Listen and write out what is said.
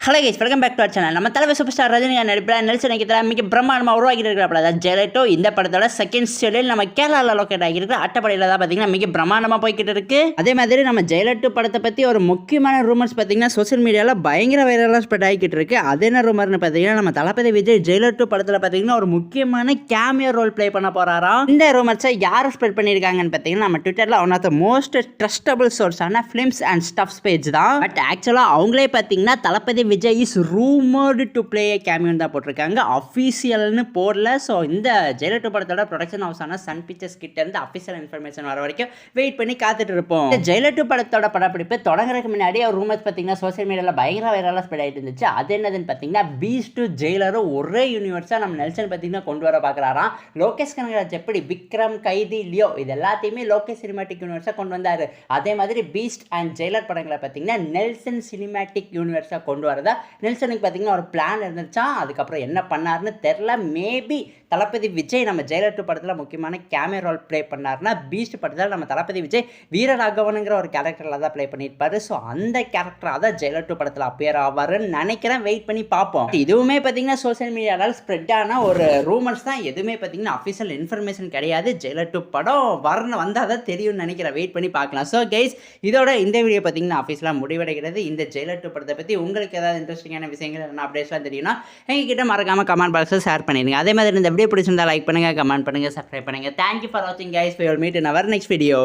Hello guys, welcome back to our channel. நம்ம தலைவர் super star Rajini நடிப்பில் நெல்சன் நடிக்கிறதுல மிக பிரம்மாண்டமாக உருவாக்கிட்டு இருக்கிற அதாவது ஜெயலலிதா இந்த படத்தோட செகண்ட் ஷெடியூல் நம்ம கேரளாவில் லொக்கேட் ஆகியிருக்கிற அட்டப்படையில் தான் பார்த்தீங்கன்னா மிக பிரம்மாண்டமாக போய்கிட்டு இருக்கு. அதே மாதிரி நம்ம ஜெயலலிதா படத்தை பற்றி ஒரு முக்கியமான ரூமர்ஸ் பார்த்தீங்கன்னா சோசியல் மீடியாவில் பயங்கர வைரலாக ஸ்ப்ரெட் ஆகிக்கிட்டு இருக்கு. அது என்ன ரூமர்னு பார்த்தீங்கன்னா நம்ம தளபதி விஜய் ஜெயலலிதா படத்தில் பார்த்தீங்கன்னா ஒரு முக்கியமான கேமியோ ரோல் ப்ளே பண்ண போறாராம். இந்த ரூமர்ஸை யார் ஸ்ப்ரெட் பண்ணியிருக்காங்கன்னு பார்த்தீங்கன்னா நம்ம ட்விட்டரில் one of the most trustable சோர்ஸான ஃபிலிம்ஸ் அண்ட் ஸ்டஃப்ஸ் பேஜ் தான். பட் ஆக்சுவலாக அவங்களே பார்த்தீங்கன்னா Thalapathy Vijay is rumoured to play a கேமியோன்னு தான் போட்டிருக்காங்க, அஃபீஷியல்னு போடல. ஸோ இந்த ஜெயலலிதா படத்தோட ப்ரொடக்ஷன் ஹவுஸான சன் பிக்சர்ஸ் கிட்ட இருந்து அஃபீஷியல் இன்ஃபர்மேஷன் வர வரைக்கும் வெயிட் பண்ணி காத்துட்டு இருப்போம். இந்த ஜெயலலிதா படத்தோட படப்பிடிப்பு தொடங்குறதுக்கு முன்னாடி ஒரு ரூமர்ஸ் பார்த்தீங்கன்னா சோசியல் மீடியாவில் பயங்கர வைரலாக ஸ்ப்ரெட் ஆகிட்டு இருந்துச்சு. அது என்னதுன்னு பார்த்தீங்கன்னா பீஸ்ட் ஜெயிலரும் ஒரே யூனிவர்ஸாக நம்ம நெல்சன் பார்த்தீங்கன்னா கொண்டு வர பார்க்குறாராம். லோகேஷ் கனகராஜ் எப்படி விக்ரம், கைதி, லியோ இது எல்லாத்தையுமே லோகேஷ் சினிமாட்டிக் யூனிவர்ஸாக கொண்டு வந்தார். அதே மாதிரி பீஸ்ட் அண்ட் ஜெயிலர் படங்களை பார்த்தீங்கன்னா நெல்சன் சினிமாட்டிக் யூனிவர்ஸாக கொண்டு வரதா நெல்சனுக்கு பார்த்தீங்கன்னா ஒரு பிளான் இருந்துச்சா. அதுக்கப்புறம் என்ன பண்ணாருன்னு தெரில. மேபி தளபதி விஜய் நம்ம ஜெயலலிதா படத்தில் முக்கியமான கேமியோ ரோல் ப்ளே பண்ணார்னா பீஸ்ட் படத்தில் நம்ம தளபதி விஜய் வீரராகவனுங்கிற ஒரு கேரக்டரில் தான் ப்ளே பண்ணியிருப்பாரு. ஸோ அந்த கேரக்டராக தான் ஜெயலலிதா படத்தில் அப்பியர் ஆவாருன்னு நினைக்கிறேன். வெயிட் பண்ணி பார்ப்போம். இதுவுமே பார்த்தீங்கன்னா சோசியல் மீடியாவில் ஸ்ப்ரெட் ஆன ஒரு ரூமர்ஸ் தான், எதுவுமே பார்த்தீங்கன்னா அஃபிஷியல் இன்ஃபர்மேஷன் கிடையாது. ஜெயலலிதா படம் வந்தால் தான் தெரியும்னு நினைக்கிறேன். வெயிட் பண்ணி பார்க்கலாம். ஸோ கைஸ், இதோட இந்த வீடியோ பார்த்தீங்கன்னா அஃபீஷியலாக முடிவடைகிறது. இந்த ஜெயலலிதா படத்தை பற்றி உங்களுக்கு ஏதாவது இன்ட்ரெஸ்டிங்கான விஷயங்கள் அப்டேட்ஸ்லாம் தெரியும்னா எங்ககிட்ட மறக்காமல் கமெண்ட் பாக்ஸில் ஷேர் பண்ணிடுங்க. அதே மாதிரி இந்த வீடியோ பிடிச்சிருந்தா லைக் பண்ணுங்கள், கமெண்ட் பண்ணுங்கள், சப்ஸ்கிரைப் பண்ணுங்கள். தேங்க்யூ ஃபார் வாட்சிங் guys. We will meet in our next video.